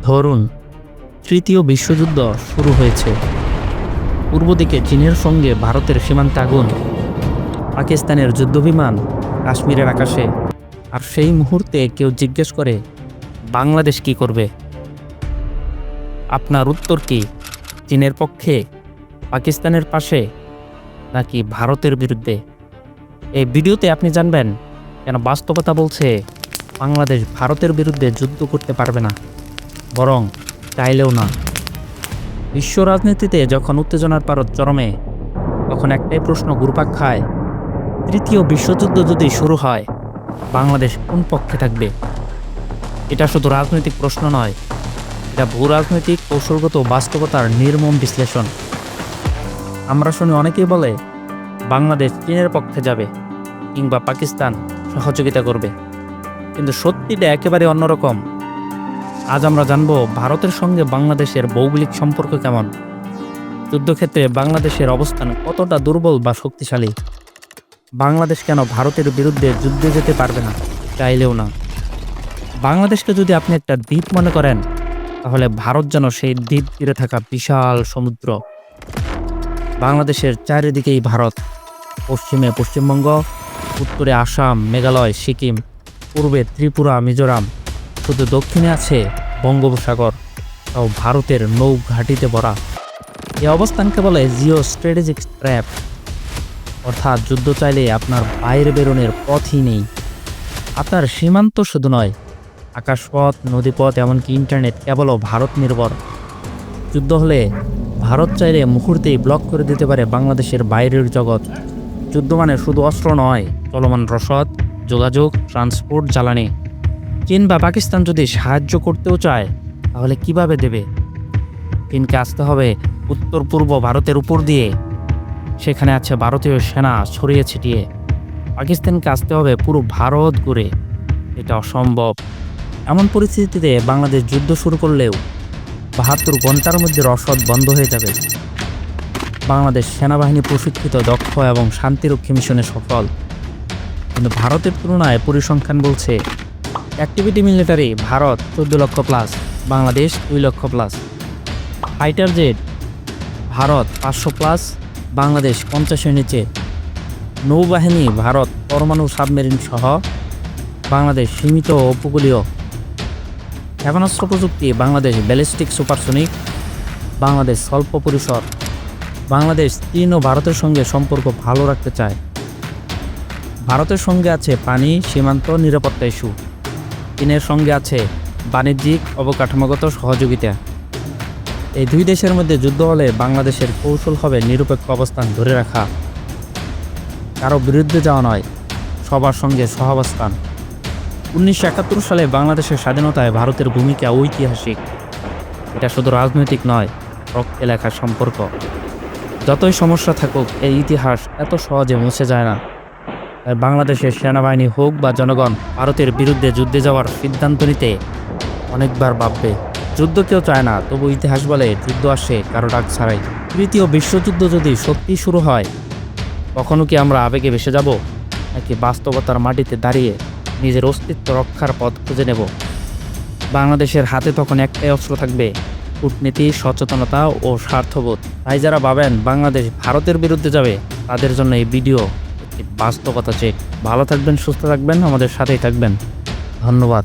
ধরুন, তৃতীয় বিশ্বযুদ্ধ শুরু হয়েছে। পূর্ব দিকে চীনের সঙ্গে ভারতের সীমান্তে আগুন, পাকিস্তানের যুদ্ধবিমান কাশ্মীরের আকাশে। আর সেই মুহূর্তে কেউ জিজ্ঞেস করে, বাংলাদেশ কি করবে? আপনার উত্তর কি? চীনের পক্ষে, পাকিস্তানের পাশে, নাকি ভারতের বিরুদ্ধে? এই ভিডিওতে আপনি জানবেন কেন বাস্তবতা বলছে বাংলাদেশ ভারতের বিরুদ্ধে যুদ্ধ করতে পারবে না, বরং চাইলেও না। বিশ্ব রাজনীতিতে যখন উত্তেজনার পারদ চরমে, তখন একটাই প্রশ্ন ঘুরপাক খায়, তৃতীয় বিশ্বযুদ্ধ যদি শুরু হয়, বাংলাদেশ কোন পক্ষে থাকবে? এটা শুধু রাজনৈতিক প্রশ্ন নয়, এটা ভূ রাজনৈতিক কৌশলগত বাস্তবতার নির্মম বিশ্লেষণ। আমরা শুনি অনেকেই বলে বাংলাদেশ চীনের পক্ষে যাবে কিংবা পাকিস্তান সহযোগিতা করবে, কিন্তু সত্যিটা একেবারে অন্যরকম। আজ আমরা জানব ভারতের সঙ্গে বাংলাদেশের ভৌগোলিক সম্পর্ক কেমন, যুদ্ধক্ষেত্রে বাংলাদেশের অবস্থান কতটা দুর্বল বা শক্তিশালী, বাংলাদেশ কেন ভারতের বিরুদ্ধে যুদ্ধে যেতে পারবে না, চাইলেও না। বাংলাদেশকে যদি আপনি একটা দ্বীপ মনে করেন, তাহলে ভারত যেন সেই দ্বীপ তীরে থাকা বিশাল সমুদ্র। বাংলাদেশের চারিদিকেই ভারত, পশ্চিমে পশ্চিমবঙ্গ, উত্তরে আসাম, মেঘালয়, সিকিম, পূর্বে ত্রিপুরা, মিজোরাম, শুধু দক্ষিণে আছে বঙ্গোপসাগর, তাও ভারতের নৌ ঘাঁটিতে ভরা। এই অবস্থানকে বলে জিও স্ট্র্যাটেজিক ট্র্যাপ, অর্থাৎ যুদ্ধ চাইলে আপনার বাইরে বেরোনোর পথই নেই। আপনার সীমান্ত শুধু নয়, আকাশপথ, নদীপথ, এমনকি ইন্টারনেট কেবলও ভারত নির্ভর। যুদ্ধ হলে ভারত চাইলে মুহূর্তেই ব্লক করে দিতে পারে বাংলাদেশের বাইরের জগৎ। যুদ্ধ মানে শুধু অস্ত্র নয়, চলমান রসদ, যোগাযোগ, ট্রান্সপোর্ট, জ্বালানি। চীন বা পাকিস্তান যদি সাহায্য করতেও চায়, তাহলে কিভাবে দেবে? চীনকে আসতে হবে উত্তর পূর্ব ভারতের উপর দিয়ে, সেখানে আছে ভারতীয় সেনা ছড়িয়ে ছিটিয়ে। পাকিস্তানকে আসতে হবে পুরো ভারত ঘুরে, এটা অসম্ভব। এমন পরিস্থিতিতে বাংলাদেশ যুদ্ধ শুরু করলেও ৭২ ঘন্টার মধ্যে রসদ বন্ধ হয়ে যাবে। বাংলাদেশ সেনাবাহিনী প্রশিক্ষিত, দক্ষ এবং শান্তিরক্ষী মিশনে সফল। কিন্তু ভারতের তুলনায় পরিসংখ্যান বলছে, অ্যাক্টিভিটি মিলিটারি ভারত ১৪ লক্ষ প্লাস, বাংলাদেশ ২ লক্ষ plus. Fighter jet Bharat ৫০০ plus, Bangladesh ৫০-এর নিচে। নৌবাহিনী ভারত পরমাণু সাবমেরিন সহ, বাংলাদেশ সীমিত ও উপকূলীয়। ক্ষেপণাস্ত্র প্রযুক্তি বাংলাদেশ ব্যালিস্টিক সুপারসনিক, বাংলাদেশ স্বল্প পরিসর। বাংলাদেশ চীন ও ভারতের সঙ্গে সম্পর্ক ভালো রাখতে চায়। ভারতের সঙ্গে আছে পানি, সীমান্ত, নিরাপত্তা ইস্যু। চীনের সঙ্গে আছে বাণিজ্যিক, অবকাঠামোগত সহযোগিতা। এই দুই দেশের মধ্যে যুদ্ধ হলে বাংলাদেশের কৌশল হবে নিরপেক্ষ অবস্থান ধরে রাখা, কারো বিরুদ্ধে যাওয়া নয়, সবার সঙ্গে সহাবস্থান। ১৯৭১ সালে বাংলাদেশের স্বাধীনতায় ভারতের ভূমিকা ঐতিহাসিক। এটা শুধু রাজনৈতিক নয়, রক্তে লেখা সম্পর্ক। যতই সমস্যা থাকুক, এই ইতিহাস এত সহজে মুছে যায় না। তাই বাংলাদেশের সেনাবাহিনী হোক বা জনগণ, ভারতের বিরুদ্ধে যুদ্ধে যাওয়ার সিদ্ধান্ত নিতে অনেকবার ভাববে। যুদ্ধ কেউ চায় না, তবু ইতিহাস বলে যুদ্ধ আসে কারো ডাক ছাড়াই। তৃতীয় বিশ্বযুদ্ধ যদি সত্যি শুরু হয়, কখনো কি আমরা আবেগে ভেসে যাব, নাকি বাস্তবতার মাটিতে দাঁড়িয়ে নিজের অস্তিত্ব রক্ষার পথ খুঁজে নেব? বাংলাদেশের হাতে তখন একটাই অস্ত্র থাকবে, কূটনীতি, সচেতনতা ও স্বার্থবোধ। তাই যারা ভাবেন বাংলাদেশ ভারতের বিরুদ্ধে যাবে, তাদের জন্য এই ভিডিও একটি বাস্তবতা চেক। ভালো থাকবেন, সুস্থ থাকবেন, আমাদের সাথেই থাকবেন। ধন্যবাদ।